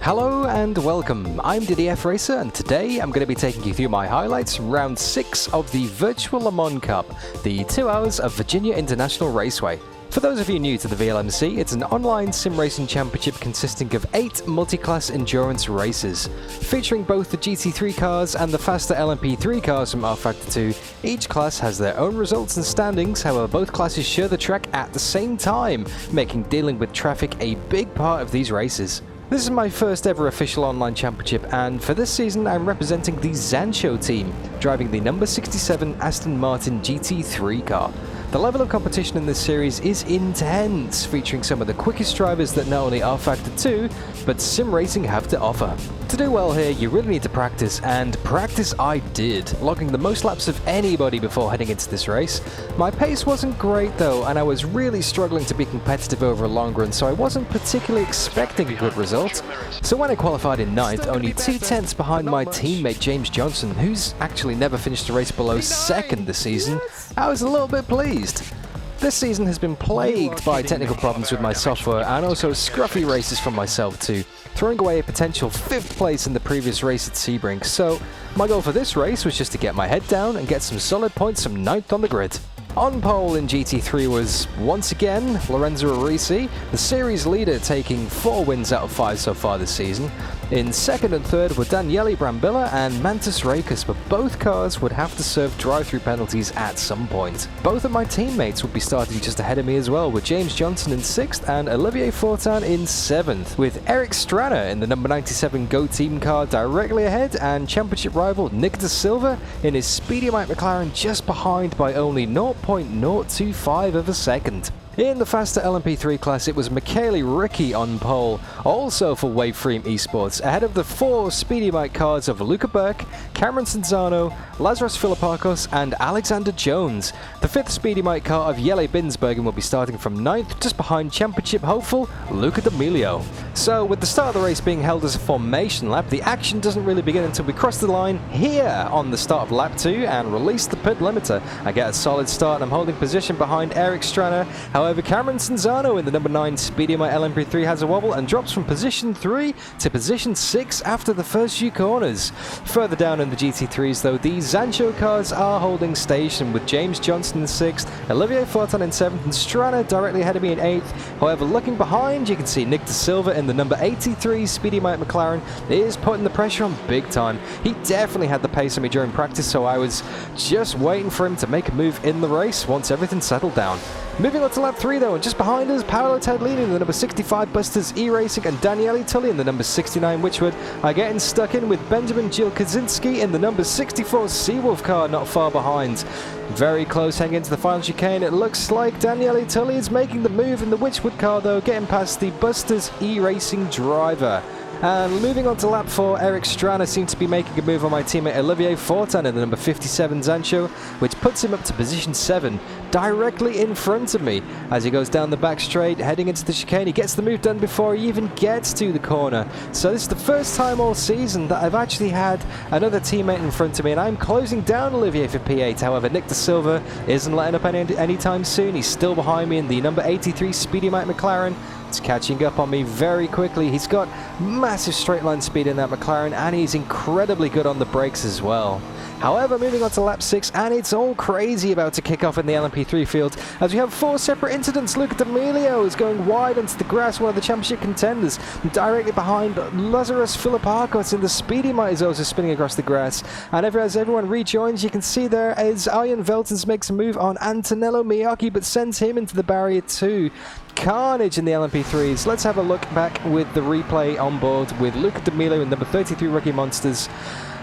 Hello and welcome, I'm DDF Racer and today I'm going to be taking you through my highlights from round 6 of the Virtual Le Mans Cup, the 2 hours of Virginia International Raceway. For those of you new to the VLMC, it's an online sim racing championship consisting of 8 multi-class endurance races. Featuring both the GT3 cars and the faster LMP3 cars from rFactor 2, each class has their own results and standings, however both classes share the track at the same time, making dealing with traffic a big part of these races. This is my first ever official online championship, and for this season I'm representing the Zansho team, driving the number 67 Aston Martin GT3 car. The level of competition in this series is intense, featuring some of the quickest drivers that not only rFactor 2, but sim racing have to offer. To do well here, you really need to practice, and practice I did, logging the most laps of anybody before heading into this race. My pace wasn't great though, and I was really struggling to be competitive over a long run, so I wasn't particularly expecting a good result. So when I qualified in 9th, only 2 tenths behind my teammate James Johnson, who's actually never finished a race below 2nd this season, I was a little bit pleased. This season has been plagued by technical problems with my software and also scruffy races from myself too, throwing away a potential 5th place in the previous race at Sebring. So my goal for this race was just to get my head down and get some solid points from 9th on the grid. On pole in GT3 was, once again, Lorenzo Arisi, the series leader, taking 4 wins out of 5 so far this season. In 2nd and 3rd were Daniele Brambilla and Mantis Rakus, but both cars would have to serve drive-through penalties at some point. Both of my teammates would be starting just ahead of me as well, with James Johnson in 6th and Olivier Fortin in 7th, with Eric Strana in the number 97 Go Team car directly ahead, and championship rival Nick De Silva in his speedy Mike McLaren just behind by only 0.025 of a second. In the faster LMP3 class, it was Michele Ricci on pole, also for Waveframe Esports, ahead of the 4 Speedy Mike cars of Luca Burke, Cameron Cinzano, Lazarus Philippakos and Alexander Jones. The 5th Speedy Mike car of Jelle Binsbergen will be starting from 9th, just behind championship hopeful Luca D'Amelio. So with the start of the race being held as a formation lap, the action doesn't really begin until we cross the line here on the start of lap 2 and release the pit limiter. I get a solid start and I'm holding position behind Eric Strana. However, Cameron Cinzano in the number 9 Speedy Mike LMP3 has a wobble and drops from position 3 to position 6 after the first few corners. Further down in the GT3s though, the Zansho cars are holding station, with James Johnson in 6th, Olivier Fortin in 7th and Strana directly ahead of me in 8th. However, looking behind, you can see Nick De Silva in the number 83 Speedy Mike McLaren is putting the pressure on big time. He definitely had the pace on me during practice, so I was just waiting for him to make a move in the race once everything settled down. Moving on to lap 3 though, and just behind us, Paolo Tadlini in the number 65 Busters E-Racing and Daniele Tully in the number 69 Witchwood are getting stuck in, with Benjamin Gil Kaczynski in the number 64 Seawolf car not far behind. Very close hang into the final chicane. It looks like Daniele Tully is making the move in the Witchwood car though, getting past the Busters E-Racing driver. And moving on to lap 4, Eric Strana seems to be making a move on my teammate Olivier Fortin in the number 57 Zansho, which puts him up to position 7, directly in front of me. As he goes down the back straight, heading into the chicane, he gets the move done before he even gets to the corner. So this is the first time all season that I've actually had another teammate in front of me, and I'm closing down Olivier for P8. However, Nick De Silva isn't letting up anytime soon. He's still behind me in the number 83 Speedy Mike McLaren. It's catching up on me very quickly. He's got massive straight line speed in that McLaren, and he's incredibly good on the brakes as well. However, moving on to lap 6, and it's all crazy about to kick off in the LMP3 field, as we have 4 separate incidents. Luca D'Amelio is going wide onto the grass, one of the championship contenders. Directly behind, Lazarus Philippakos in the Speedy Mike is also spinning across the grass. And as everyone rejoins, you can see there as Arjen Veltens makes a move on Antonello Miyake, but sends him into the barrier too. Carnage in the LMP3s. Let's have a look back with the replay on board with Luca D'Amelio in number 33 Rookie Monsters.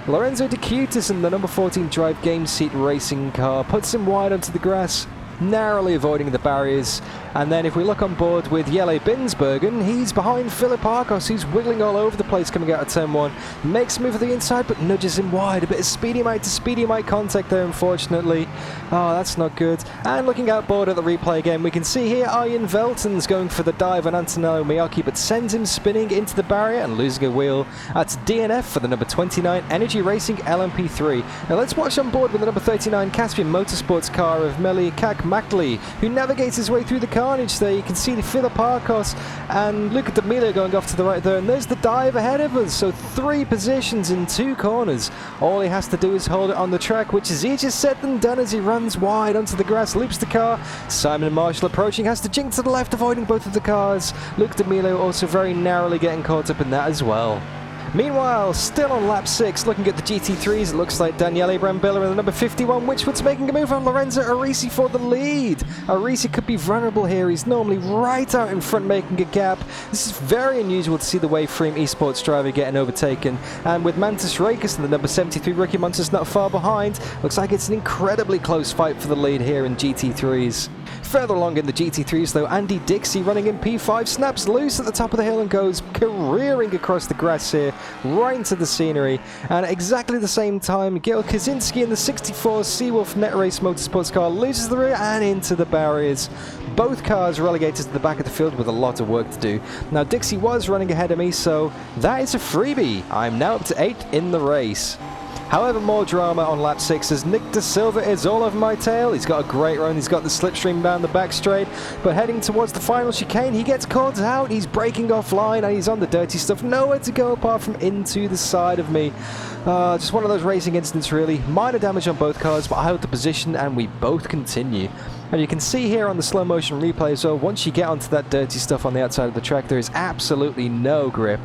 Lorenzo De Cutis in the number 14 Drive Game Seat Racing car puts him wide onto the grass, narrowly avoiding the barriers. And then if we look on board with Jelle Binsbergen, he's behind Philippakos, who's wiggling all over the place coming out of turn 1. Makes a move to the inside, but nudges him wide. A bit of Speedy Mike to Speedy Mike contact there, unfortunately. Oh, that's not good. And looking outboard at the replay again, we can see here Arjen Veltens going for the dive on Antonello Miyake, but sends him spinning into the barrier and losing a wheel. That's DNF for the number 29 Energy Racing LMP3. Now let's watch on board with the number 39 Caspian Motorsports car of Meli Kak Mackley, who navigates his way through the carnage there. You can see the Philip Arcos and Luca D'Amelio going off to the right there, and there's the dive ahead of us. So 3 positions in 2 corners. All he has to do is hold it on the track, which is easier said than done as he runs wide onto the grass, loops the car. Simon Marshall approaching, has to jink to the left, avoiding both of the cars. Luca D'Amelio also very narrowly getting caught up in that as well. Meanwhile, still on lap 6, looking at the GT3s, it looks like Daniele Brambilla and the number 51 Witchwood's making a move on Lorenzo Arisi for the lead. Arisi could be vulnerable here. He's normally right out in front making a gap. This is very unusual to see the Waveframe Esports driver getting overtaken. And with Mantis Rakes and the number 73 Rookie Monsters not far behind, looks like it's an incredibly close fight for the lead here in GT3s. Further along in the GT3s though, Andy Dixie running in P5 snaps loose at the top of the hill and goes careering across the grass here, right into the scenery. And at exactly the same time, Gil Kaczynski in the 64 Seawolf Net Race Motorsports car loses the rear and into the barriers. Both cars relegated to the back of the field with a lot of work to do. Now Dixie was running ahead of me, so that is a freebie. I'm now up to 8 in the race. However, more drama on lap 6 as Nick De Silva is all over my tail. He's got a great run, he's got the slipstream down the back straight, but heading towards the final chicane, he gets caught out, he's braking offline, and he's on the dirty stuff. Nowhere to go apart from into the side of me. Just one of those racing incidents really. Minor damage on both cars, but I held the position and we both continue. And you can see here on the slow motion replay as well, once you get onto that dirty stuff on the outside of the track, there is absolutely no grip.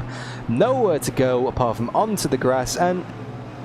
Nowhere to go apart from onto the grass, and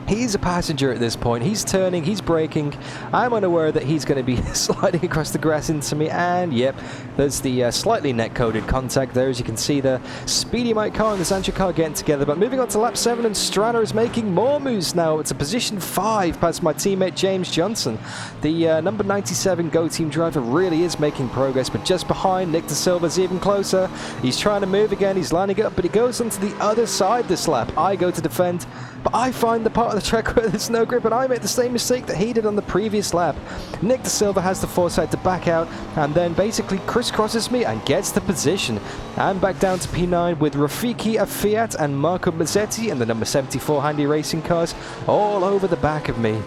he's a passenger at this point. He's turning, he's braking. I'm unaware that he's going to be sliding across the grass into me, and yep, there's the slightly net-coded contact there. As you can see, the Speedy Mike car and the Zansho car getting together. But moving on to lap 7, and Strana is making more moves now. It's a position 5 past my teammate James Johnson. The number 97 Go Team driver really is making progress, but just behind, Nick De Silva's even closer. He's trying to move again, he's lining it up, but he goes onto the other side this lap. I go to defend, but I find the part of the track where there's no grip, and I make the same mistake that he did on the previous lap. Nick De Silva has the foresight to back out and then basically crisscrosses me and gets the position. And back down to P9 with Rafiki of Fiat and Marco Mazzetti and the number 74 Handy Racing cars all over the back of me.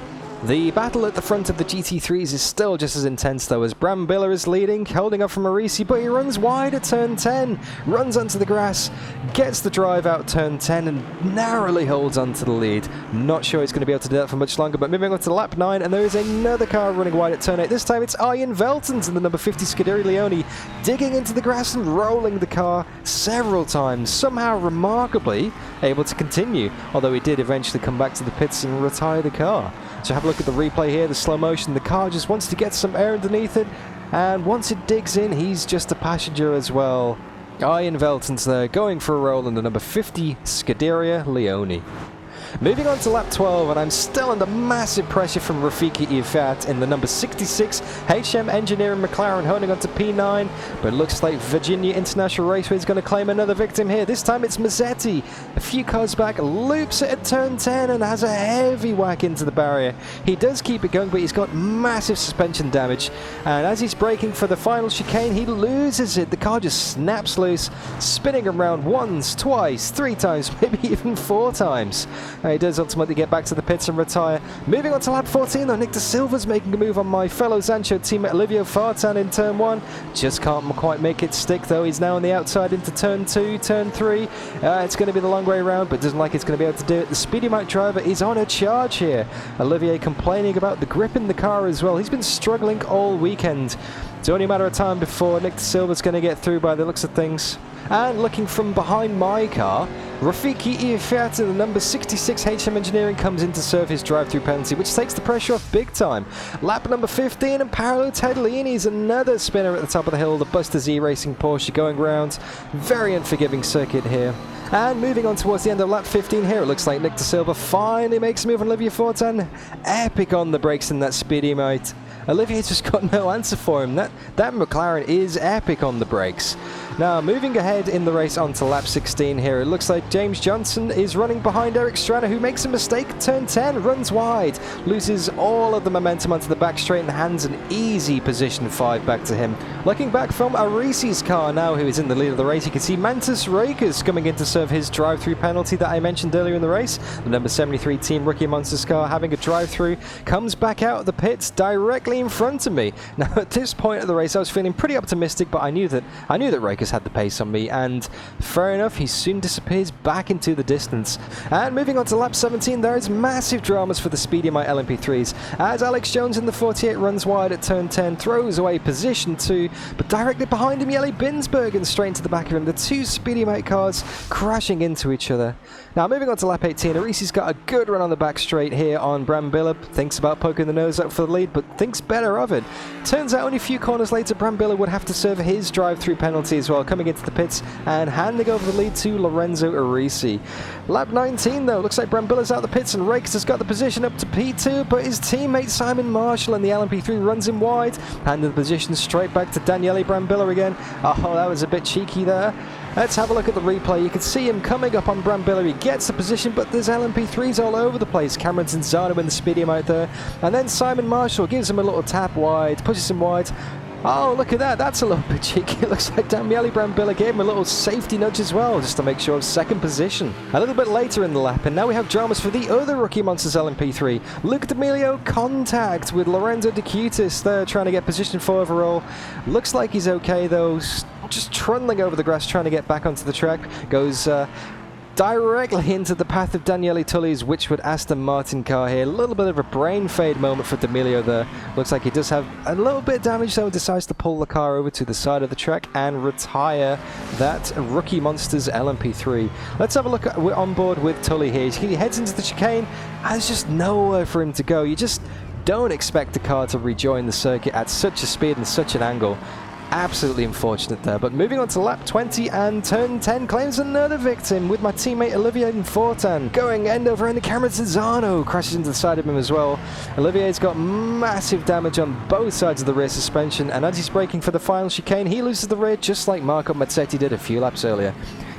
The battle at the front of the GT3s is still just as intense though, as Brambilla is leading, holding up from Arisi, but he runs wide at turn 10, runs onto the grass, gets the drive out turn 10 and narrowly holds onto the lead. Not sure he's going to be able to do that for much longer, but moving on to lap 9, and there is another car running wide at turn 8. This time it's Ian Veltons and the number 50 Scuderi Leone digging into the grass and rolling the car several times, somehow remarkably able to continue, although he did eventually come back to the pits and retire the car. So have a look at the replay here, the slow motion. The car just wants to get some air underneath it, and once it digs in, he's just a passenger as well. Ian Veltons there, going for a roll in the number 50 Scuderia Leone. Moving on to lap 12, and I'm still under massive pressure from Rafiki Ifat in the number 66 HM Engineering McLaren, holding on to P9, but it looks like Virginia International Raceway is going to claim another victim here. This time it's Mazzetti, a few cars back, loops it at turn 10 and has a heavy whack into the barrier. He does keep it going, but he's got massive suspension damage, and as he's braking for the final chicane, he loses it. The car just snaps loose, spinning around once, twice, 3 times, maybe even 4 times. He does ultimately get back to the pits and retire. Moving on to lap 14 though, Nick De Silva's making a move on my fellow Zansho teammate Olivio Fartan in turn 1. Just can't quite make it stick though. He's now on the outside into turn 2, turn 3. It's going to be the long way around, but doesn't like it's going to be able to do it. The Speedy Mike driver is on a charge here. Olivier complaining about the grip in the car as well. He's been struggling all weekend. It's only a matter of time before Nick De Silva's going to get through by the looks of things. And looking from behind my car, Rafiki Ifat in the number 66 HM Engineering comes in to serve his drive-through penalty, which takes the pressure off big time. Lap number 15, and Paolo Tedolini's another spinner at the top of the hill, the Buster Z Racing Porsche going round. Very unforgiving circuit here. And moving on towards the end of lap 15 here, it looks like Nick De Silva finally makes a move on Olivier Fortin. Epic on the brakes in that Speedy Mite. Olivier's just got no answer for him. That McLaren is epic on the brakes. Now, moving ahead in the race onto lap 16 here, it looks like James Johnson is running behind Eric Strana, who makes a mistake at turn 10, runs wide, loses all of the momentum onto the back straight and hands an easy position 5 back to him. Looking back from Arisi's car now, who is in the lead of the race, you can see Mantis Rakers coming in to serve his drive-through penalty that I mentioned earlier in the race. The number 73 Team Rookie Monsters car having a drive-through, comes back out of the pits directly in front of me. Now, at this point of the race, I was feeling pretty optimistic, but I knew that Rakers had the pace on me, and fair enough, he soon disappears back into the distance. And moving on to lap 17, there is massive dramas for the Speedy Mite LMP3s, as Alex Jones in the 48 runs wide at turn 10, throws away position 2, but directly behind him, Jelle Binsbergen straight into the back of him. The two Speedy Mite cars crashing into each other. Now, moving on to lap 18, Arisi's got a good run on the back straight here on Bram Biller. Thinks about poking the nose up for the lead, but thinks better of it. Turns out only a few corners later, Bram Biller would have to serve his drive-through penalty as well, coming into the pits and handing over the lead to Lorenzo Arisi. Lap 19, though, looks like Bram Biller's out the pits and Rakes has got the position up to P2, but his teammate Simon Marshall in the LMP3 runs him wide, handing the position straight back to Daniele Brambilla again. Oh, that was a bit cheeky there. Let's have a look at the replay. You can see him coming up on Brambilla. He gets the position, but there's LMP3s all over the place. Cameron Zanzano in the Speedium out there. And then Simon Marshall gives him a little tap wide, pushes him wide. Oh, look at that. That's a little bit cheeky. It looks like Daniele Brambilla gave him a little safety nudge as well, just to make sure of second position. A little bit later in the lap, and now we have dramas for the other Rookie Monsters LMP3. Luke D'Amelio contact with Lorenzo De Cutis there, trying to get position 4 overall. Looks like he's okay, though. Just trundling over the grass, trying to get back onto the track. Goes directly into the path of Daniele Tully's Witchwood Aston Martin car here. A little bit of a brain fade moment for D'Amelio there. Looks like he does have a little bit of damage, so he decides to pull the car over to the side of the track and retire that Rookie Monsters LMP3. Let's have a look on board with Tully here. He heads into the chicane, and there's just nowhere for him to go. You just don't expect the car to rejoin the circuit at such a speed and such an angle. Absolutely unfortunate there, but moving on to lap 20 and turn 10 claims another victim with my teammate Olivier Fortin going end over end. Cameron Zanzano crashes into the side of him as well. Olivier's got massive damage on both sides of the rear suspension, and as he's braking for the final chicane, he loses the rear just like Marco Mazzetti did a few laps earlier.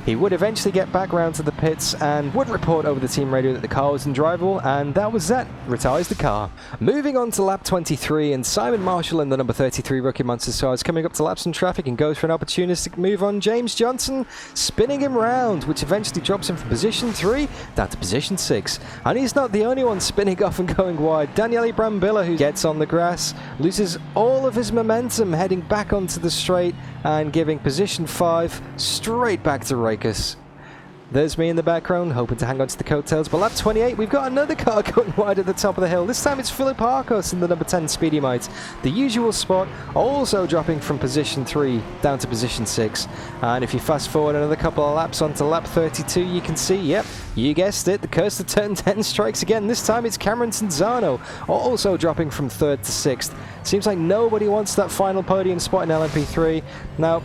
He would eventually get back round to the pits and would report over the team radio that the car was undrivable, and that was that. Retires the car. Moving on to lap 23, and Simon Marshall in the number 33 Rookie Monsters car is coming up to laps in traffic and goes for an opportunistic move on James Johnson, spinning him round, which eventually drops him from position 3 down to position 6. And he's not the only one spinning off and going wide. Daniele Brambilla, who gets on the grass, loses all of his momentum heading back onto the straight and giving position 5 straight back to Rakers. There's me in the background, hoping to hang on to the coattails. But lap 28, we've got another car going wide at the top of the hill. This time it's Philip Harkos in the number 10 Speedy Mite. The usual spot, also dropping from position 3 down to position 6. And if you fast forward another couple of laps onto lap 32, you can see, yep, you guessed it, the curse of turn 10 strikes again. This time it's Cameron Zanzano, also dropping from 3rd to 6th. Seems like nobody wants that final podium spot in LMP3. Now,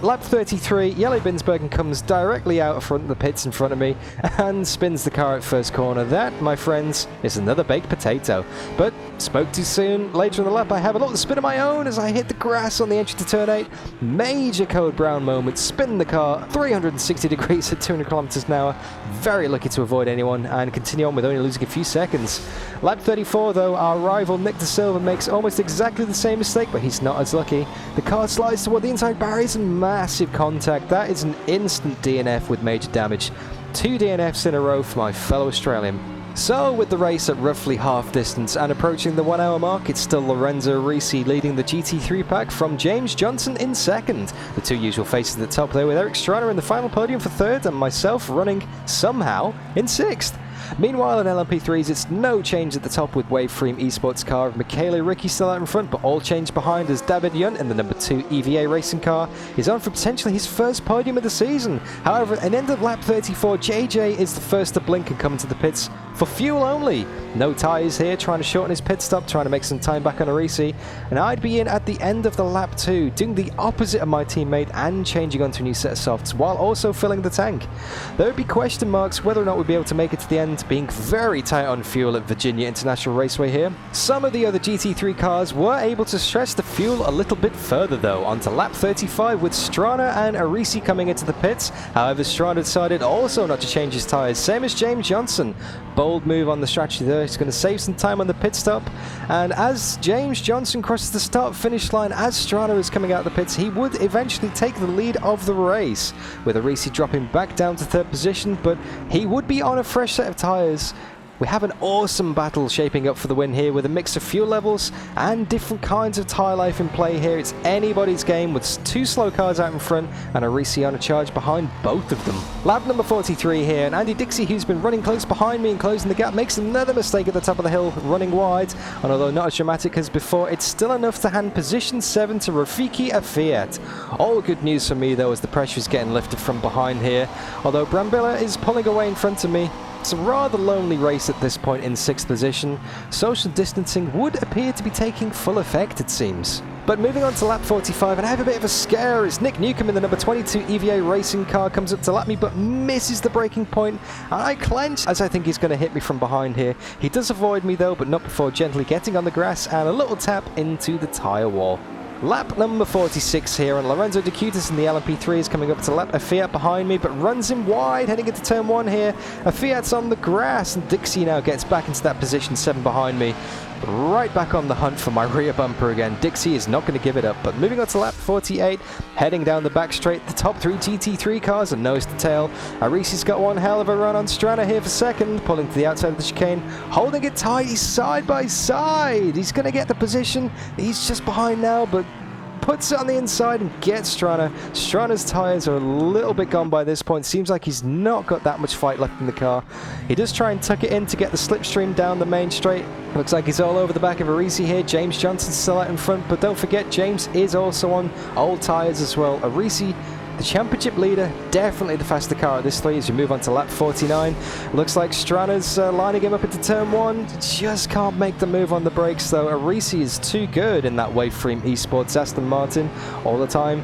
lap 33, Jelle Binsbergen comes directly out front of the pits in front of me and spins the car at first corner. That, my friends, is another baked potato. But spoke too soon. Later in the lap, I have a little spin of my own as I hit the grass on the entry to turn 8. Major Code Brown moment. Spin the car 360 degrees at 200 kilometers an hour. Very lucky to avoid anyone and continue on with only losing a few seconds. Lap 34, though, our rival Nick De Silva makes almost exactly the same mistake, but he's not as lucky. The car slides toward the inside barriers and massive contact. That is an instant DNF with major damage. 2 DNFs in a row for my fellow Australian. So, with the race at roughly half distance and approaching the 1 hour mark, it's still Lorenzo Arisi leading the GT3 pack from James Johnson in 2nd. The two usual faces at the top there, with Eric Strana in the final podium for 3rd and myself running somehow in 6th. Meanwhile, in LMP3s, it's no change at the top with Waveframe Esports car of Michele Ricci still out in front, but all change behind as David Yunt in the number 2 EVA racing car is on for potentially his first podium of the season. However, at the end of lap 34, JJ is the first to blink and come into the pits for fuel only. No tyres here, trying to shorten his pit stop, trying to make some time back on Arisi. And I'd be in at the end of the lap 2, doing the opposite of my teammate and changing onto a new set of softs, while also filling the tank. There would be question marks whether or not we'd be able to make it to the end, being very tight on fuel at Virginia International Raceway here. Some of the other GT3 cars were able to stretch the fuel a little bit further though, onto lap 35 with Strana and Arisi coming into the pits. However, Strana decided also not to change his tyres, same as James Johnson. Bold move on the strategy there. He's going to save some time on the pit stop. And as James Johnson crosses the start-finish line, as Strana is coming out of the pits, he would eventually take the lead of the race, with Arisi dropping back down to 3rd position, but he would be on a fresh set of tyres. We have an awesome battle shaping up for the win here, with a mix of fuel levels and different kinds of tyre life in play here. It's anybody's game with 2 slow cars out in front and Arisi on a charge behind both of them. Lap number 43 here, and Andy Dixie, who's been running close behind me and closing the gap, makes another mistake at the top of the hill, running wide. And although not as dramatic as before, it's still enough to hand position 7 to Rafiki Afiat. All good news for me though, as the pressure is getting lifted from behind here. Although Brambilla is pulling away in front of me. It's a rather lonely race at this point in 6th position. Social distancing would appear to be taking full effect, it seems. But moving on to lap 45, and I have a bit of a scare as Nick Newcomb in the number 22 EVA racing car comes up to lap me but misses the braking point, and I clench as I think he's going to hit me from behind here. He does avoid me though, but not before gently getting on the grass and a little tap into the tyre wall. Lap number 46 here, and Lorenzo De Cutis in the LMP3 is coming up to lap a Fiat behind me, but runs him wide heading into turn 1 here. A Fiat's on the grass, and Dixie now gets back into that position 7 behind me. Right back on the hunt for my rear bumper again. Dixie is not going to give it up, but moving on to lap 48, heading down the back straight, the top 3 GT3 cars are nose to tail. Arisi's got one hell of a run on Strana here for 2nd, pulling to the outside of the chicane, holding it tight, he's side by side. He's going to get the position, he's just behind now, but puts it on the inside and gets Strana. Strana's tyres are a little bit gone by this point. Seems like he's not got that much fight left in the car. He does try and tuck it in to get the slipstream down the main straight. Looks like he's all over the back of Arisi here. James Johnson's still out in front, but don't forget James is also on old tyres as well. Arisi, the championship leader, definitely the faster car at this stage as you move on to lap 49. Looks like Strana's lining him up into turn 1. Just can't make the move on the brakes though. Arisi is too good in that Waveframe Esports Aston Martin all the time.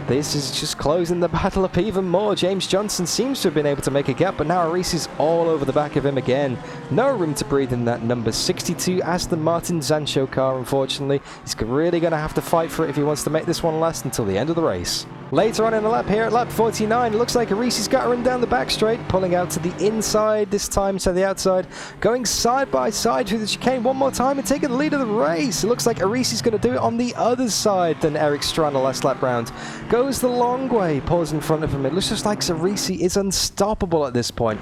This is just closing the battle up even more. James Johnson seems to have been able to make a gap, but now Arisi's all over the back of him again. No room to breathe in that number 62 Aston Martin Zansho car, unfortunately. He's really going to have to fight for it if he wants to make this one last until the end of the race. Later on in the lap here at lap 49, it looks like Arisi's got to run down the back straight, pulling out to the inside this time instead of the outside, going side by side through the chicane one more time and taking the lead of the race. It looks like Arisi's going to do it on the other side than Eric Strana last lap round. Goes the long way, pulls in front of him. It looks just like Arisi is unstoppable at this point.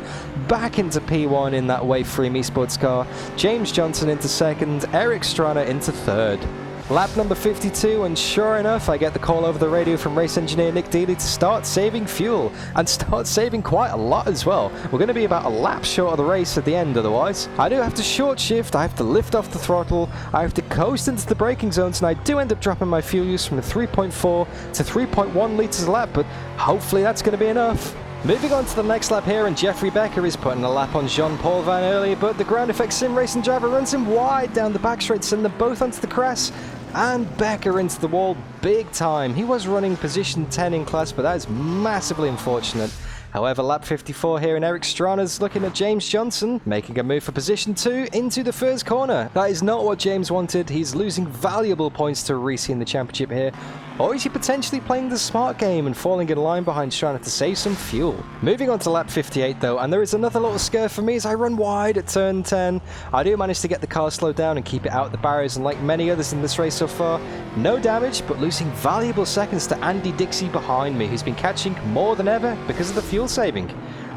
Back into P1 in that Waveframe Esports car. James Johnson into 2nd, Eric Strana into 3rd. Lap number 52, and sure enough, I get the call over the radio from race engineer Nick Dealey to start saving fuel, and start saving quite a lot as well. We're going to be about a lap short of the race at the end otherwise. I do have to short shift, I have to lift off the throttle, I have to coast into the braking zones, and I do end up dropping my fuel use from 3.4 to 3.1 litres a lap, but hopefully that's going to be enough. Moving on to the next lap here, and Jeffrey Becker is putting a lap on Jean-Paul Van early, but the ground effect sim racing driver runs him wide down the back straight, sending them both onto the grass, and Becker into the wall big time. He was running position 10 in class, but that is massively unfortunate. However, lap 54 here, and Eric Strana's looking at James Johnson, making a move for position 2 into the first corner. That is not what James wanted. He's losing valuable points to Arisi in the championship here. Or is he potentially playing the smart game and falling in line behind Strana to save some fuel? Moving on to lap 58 though, and there is another little scare for me as I run wide at turn 10. I do manage to get the car slowed down and keep it out the barriers, and like many others in this race so far, no damage, but losing valuable seconds to Andy Dixie behind me, who's been catching more than ever because of the fuel saving.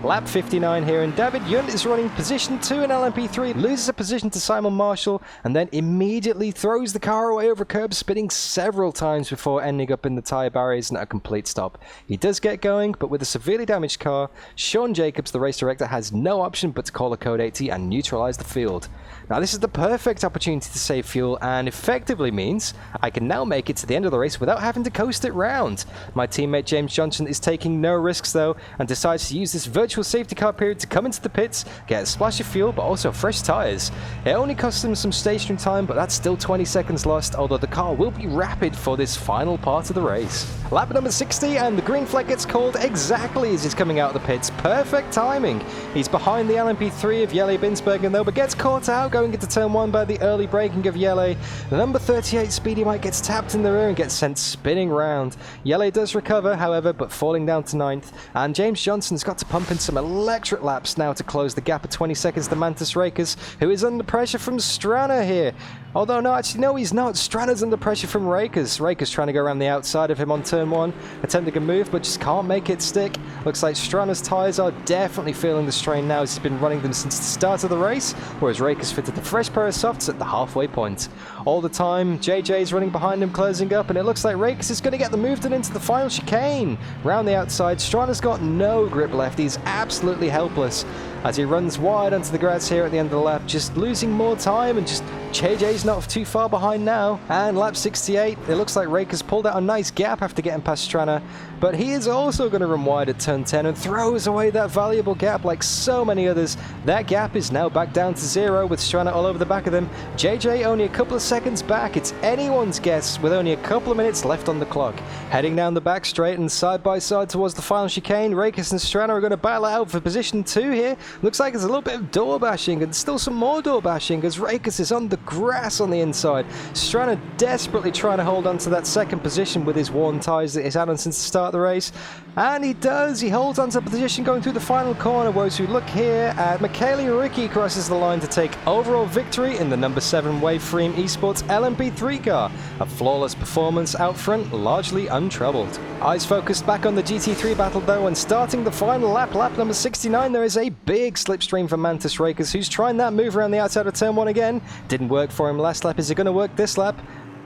Lap 59 here, and David Yunt is running position 2 in LMP3, loses a position to Simon Marshall, and then immediately throws the car away over curb, spinning several times before ending up in the tyre barriers and at a complete stop. He does get going, but with a severely damaged car, Shawn Jacobs, the race director, has no option but to call a code 80 and neutralise the field. Now this is the perfect opportunity to save fuel, and effectively means I can now make it to the end of the race without having to coast it round. My teammate James Johnson is taking no risks though, and decides to use this virtual virtual safety car period to come into the pits, get a splash of fuel, but also fresh tyres. It only cost them some stationary time, but that's still 20 seconds lost, although the car will be rapid for this final part of the race. Lap number 60, and the green flag gets called exactly as he's coming out of the pits. Perfect timing. He's behind the LMP3 of Jelle Binsbergen though, but gets caught out going into turn 1 by the early braking of Jelle. The number 38 Speedy Mike gets tapped in the rear and gets sent spinning round. Jelle does recover, however, but falling down to 9th, and James Johnson's got to pump in some electric laps now to close the gap of 20 seconds to Mantis Rakers, who is under pressure from Strana here. Although, no, actually, no, he's not. Strana's under pressure from Rakers. Rakers trying to go around the outside of him on turn 1, attempting a move, but just can't make it stick. Looks like Strana's tyres are definitely feeling the strain now as he's been running them since the start of the race, whereas Rakers fitted the fresh pair of softs at the halfway point. All the time, JJ's running behind him, closing up, and it looks like Rakers is going to get them moved into the final chicane. Round the outside, Strana's got no grip left. He's absolutely helpless as he runs wide onto the grass here at the end of the lap, just losing more time, and just JJ's not too far behind now. And lap 68, it looks like Rakers pulled out a nice gap after getting past Strana, but he is also going to run wide at turn 10 and throws away that valuable gap like so many others. That gap is now back down to 0 with Strana all over the back of them. JJ only a couple of seconds back. It's anyone's guess with only a couple of minutes left on the clock. Heading down the back straight and side by side towards the final chicane, Rakers and Strana are going to battle out for position 2 here. Looks like there's a little bit of door bashing and still some more door bashing as Rakers is on the grass on the inside. Strana desperately trying to hold on to that second position with his worn tyres that he's had on since the start of the race. And he does. He holds on to the position going through the final corner, whereas we look here at Michele Ricky crosses the line to take overall victory in the number 7 Waveframe Esports LMP3 car. A flawless performance out front, largely untroubled. Eyes focused back on the GT3 battle though, and starting the final lap, lap number 69, there is a big slipstream for Mantis Rakers, who's trying that move around the outside of turn 1 again. Didn't work for him last lap. Is it going to work this lap?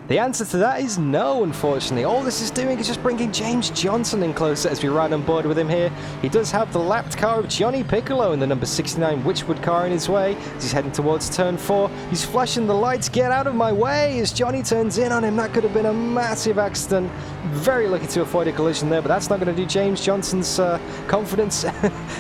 The answer to that is no, unfortunately. All this is doing is just bringing James Johnson in closer as we ride on board with him here. He does have the lapped car of Johnny Piccolo in the number 69 Witchwood car in his way as he's heading towards turn 4. He's flashing the lights, get out of my way, as Johnny turns in on him. That could have been a massive accident. Very lucky to avoid a collision there, but that's not going to do James Johnson's confidence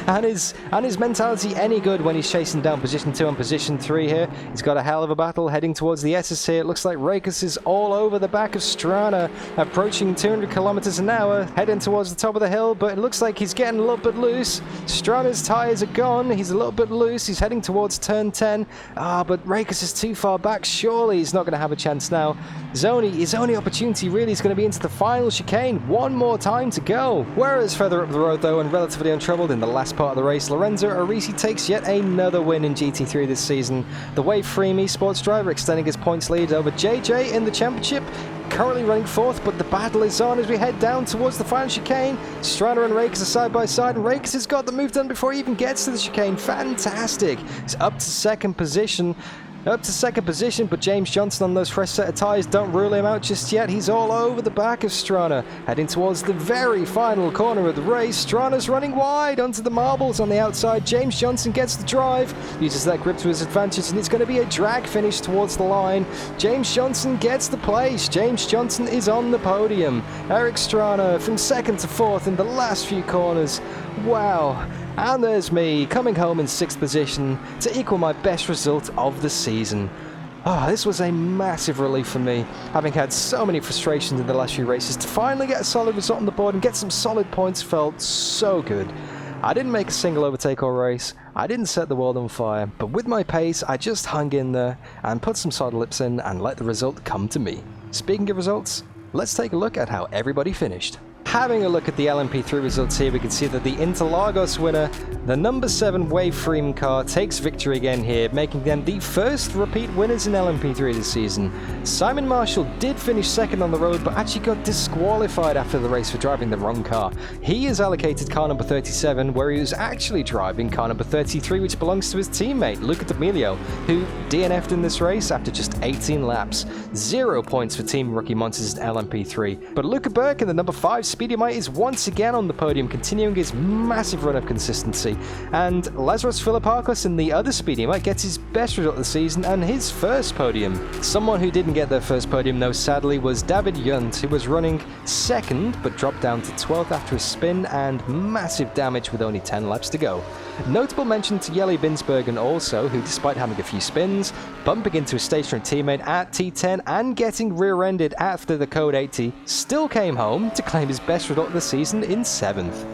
and his mentality any good when he's chasing down position 2 and position 3 here. He's got a hell of a battle heading towards the S's here. It looks like Rakers is all over the back of Strana, approaching 200 kilometers an hour, heading towards the top of the hill, but it looks like he's getting a little bit loose. Strana's tires are gone. He's a little bit loose. He's heading towards turn 10. But Rakers is too far back. Surely he's not going to have a chance now. His only opportunity really is going to be into the final chicane. One more time to go. Whereas further up the road though, and relatively untroubled in the last part of the race, Lorenzo Arisi takes yet another win in GT3 this season. The Waveframe Esports driver extending his points lead over JJ in the championship, currently running 4th, but the battle is on as we head down towards the final chicane. Strana and Rakers are side by side, and Rakers has got the move done before he even gets to the chicane. Fantastic. He's up to second position, but James Johnson on those fresh set of tyres don't rule him out just yet. He's all over the back of Strana, heading towards the very final corner of the race. Strana's running wide onto the marbles on the outside. James Johnson gets the drive, uses that grip to his advantage, and it's going to be a drag finish towards the line. James Johnson gets the place. James Johnson is on the podium. Eric Strana from 2nd to 4th in the last few corners. Wow. And there's me, coming home in 6th position to equal my best result of the season. This was a massive relief for me, having had so many frustrations in the last few races. To finally get a solid result on the board and get some solid points felt so good. I didn't make a single overtake or race, I didn't set the world on fire, but with my pace I just hung in there and put some solid lips in and let the result come to me. Speaking of results, let's take a look at how everybody finished. Having a look at the LMP3 results here, we can see that the Interlagos winner, the number 7 Waveframe car, takes victory again here, making them the first repeat winners in LMP3 this season. Simon Marshall did finish 2nd on the road, but actually got disqualified after the race for driving the wrong car. He is allocated car number 37, where he was actually driving car number 33, which belongs to his teammate, Luca D'Amelio, who DNF'd in this race after just 18 laps. 0 points for Team Rookie Monsters in LMP3. But Luca Burke in the number 5 Speedymite is once again on the podium, continuing his massive run of consistency. And Lazarus Philippakos in the other Speedymite gets his best result of the season and his first podium. Someone who didn't get their first podium though, sadly, was David Junt, who was running second but dropped down to 12th after a spin and massive damage with only 10 laps to go. Notable mention to Jelle Binsbergen also, who despite having a few spins, bumping into a stationary teammate at T10 and getting rear-ended after the Code 80, still came home to claim his best result of the season in 7th.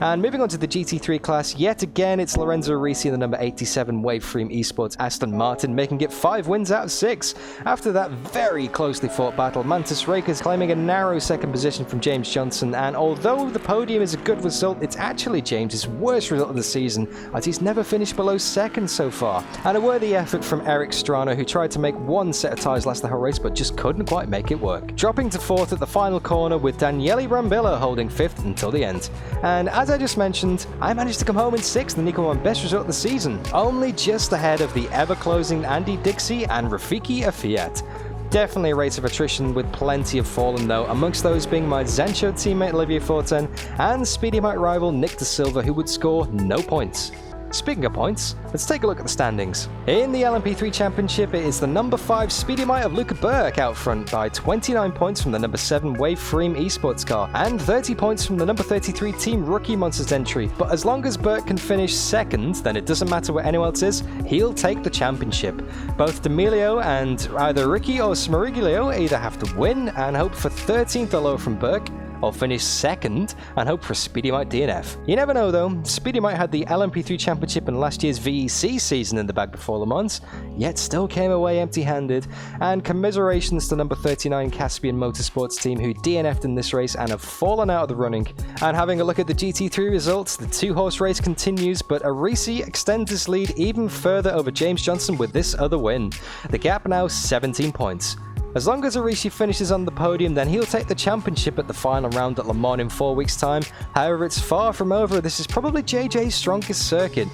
And moving on to the GT3 class, yet again it's Lorenzo Risi in the number 87 Waveframe Esports Aston Martin, making it 5 wins out of 6. After that very closely fought battle, Mantis Rakers claiming a narrow second position from James Johnson, and although the podium is a good result, it's actually James's worst result of the season, as he's never finished below second so far. And a worthy effort from Eric Strano, who tried to make one set of tyres last the whole race but just couldn't quite make it work. Dropping to 4th at the final corner with Daniele Brambilla holding 5th until the end. And as I just mentioned, I managed to come home in 6th and equal my best result of the season, only just ahead of the ever-closing Andy Dixie and Rafiki Afiat. Definitely a rate of attrition with plenty of fallen though, amongst those being my Zansho teammate Olivier Fortin and Speedymite rival Nick De Silva, who would score no points. Speaking of points, let's take a look at the standings. In the LMP3 Championship, it is the number 5 Speedymite of Luca Burke out front by 29 points from the number 7 Waveframe Esports car and 30 points from the number 33 Team Rookie Monsters entry. But as long as Burke can finish second, then it doesn't matter where anyone else is, he'll take the championship. Both D'Amelio and either Ricky or Smariglio either have to win and hope for 13th or lower from Burke, or finish second and hope for a Speedymite DNF. You never know though, Speedymite had the LMP3 Championship in last year's VEC season in the bag before Le Mans, yet still came away empty-handed, and commiserations to number 39 Caspian Motorsports team who DNF'd in this race and have fallen out of the running. And having a look at the GT3 results, the 2-horse race continues, but Arisi extends his lead even further over James Johnson with this other win. The gap now 17 points. As long as Arishi finishes on the podium, then he'll take the championship at the final round at Le Mans in 4 weeks' time. However, it's far from over. This is probably JJ's strongest circuit.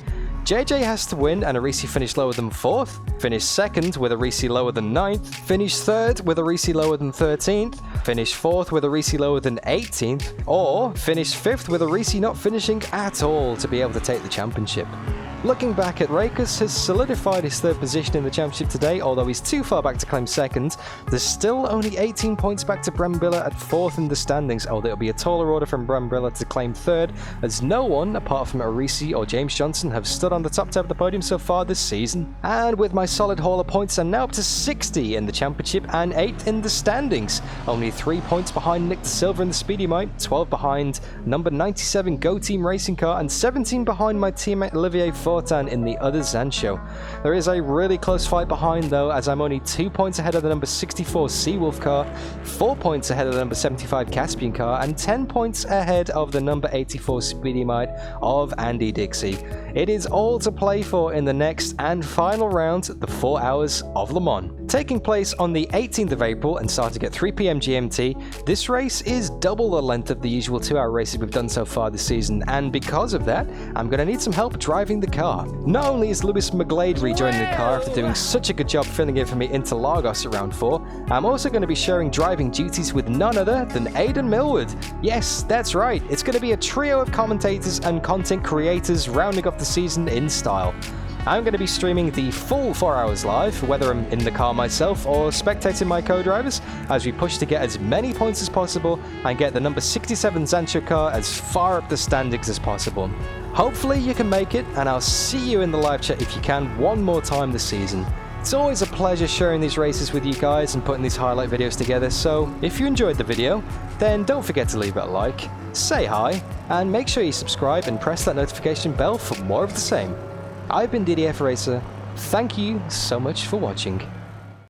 JJ has to win and Arisi finish lower than 4th, finish 2nd with Arisi lower than 9th, finish 3rd with Arisi lower than 13th, finish 4th with Arisi lower than 18th, or finish 5th with Arisi not finishing at all to be able to take the championship. Looking back at Rakers has solidified his 3rd position in the championship today, although he's too far back to claim 2nd. There's still only 18 points back to Brambilla at 4th in the standings, although it'll be a taller order from Brambilla to claim 3rd, as no one, apart from Arisi or James Johnson, have stood on the top 10 of the podium so far this season. And with my solid haul of points, I'm now up to 60 in the championship and 8th in the standings, only 3 points behind Nick De Silva in the Speedymite, 12 behind number 97 Go Team Racing Car, and 17 behind my teammate Olivier Fortin in the other Zansho. There is a really close fight behind though, as I'm only 2 points ahead of the number 64 Seawolf car, 4 points ahead of the number 75 Caspian car, and 10 points ahead of the number 84 Speedymite of Andy Dixie. It is all to play for in the next and final round, the 4 hours of Le Mans. Taking place on the 18th of April and starting at 3 PM GMT, this race is double the length of the usual 2-hour races we've done so far this season, and because of that, I'm going to need some help driving the car. Not only is Lewis McGlade rejoining the car after doing such a good job filling in for me into Lagos at round 4, I'm also going to be sharing driving duties with none other than Aidan Millward. Yes, that's right, it's going to be a trio of commentators and content creators rounding off the season in style. I'm going to be streaming the full 4 hours live, whether I'm in the car myself or spectating my co-drivers, as we push to get as many points as possible and get the number 67 Zansho car as far up the standings as possible. Hopefully you can make it, and I'll see you in the live chat if you can one more time this season. It's always a pleasure sharing these races with you guys and putting these highlight videos together, so if you enjoyed the video, then don't forget to leave it a like, say hi, and make sure you subscribe and press that notification bell for more of the same. I've been DDF Racer. Thank you so much for watching.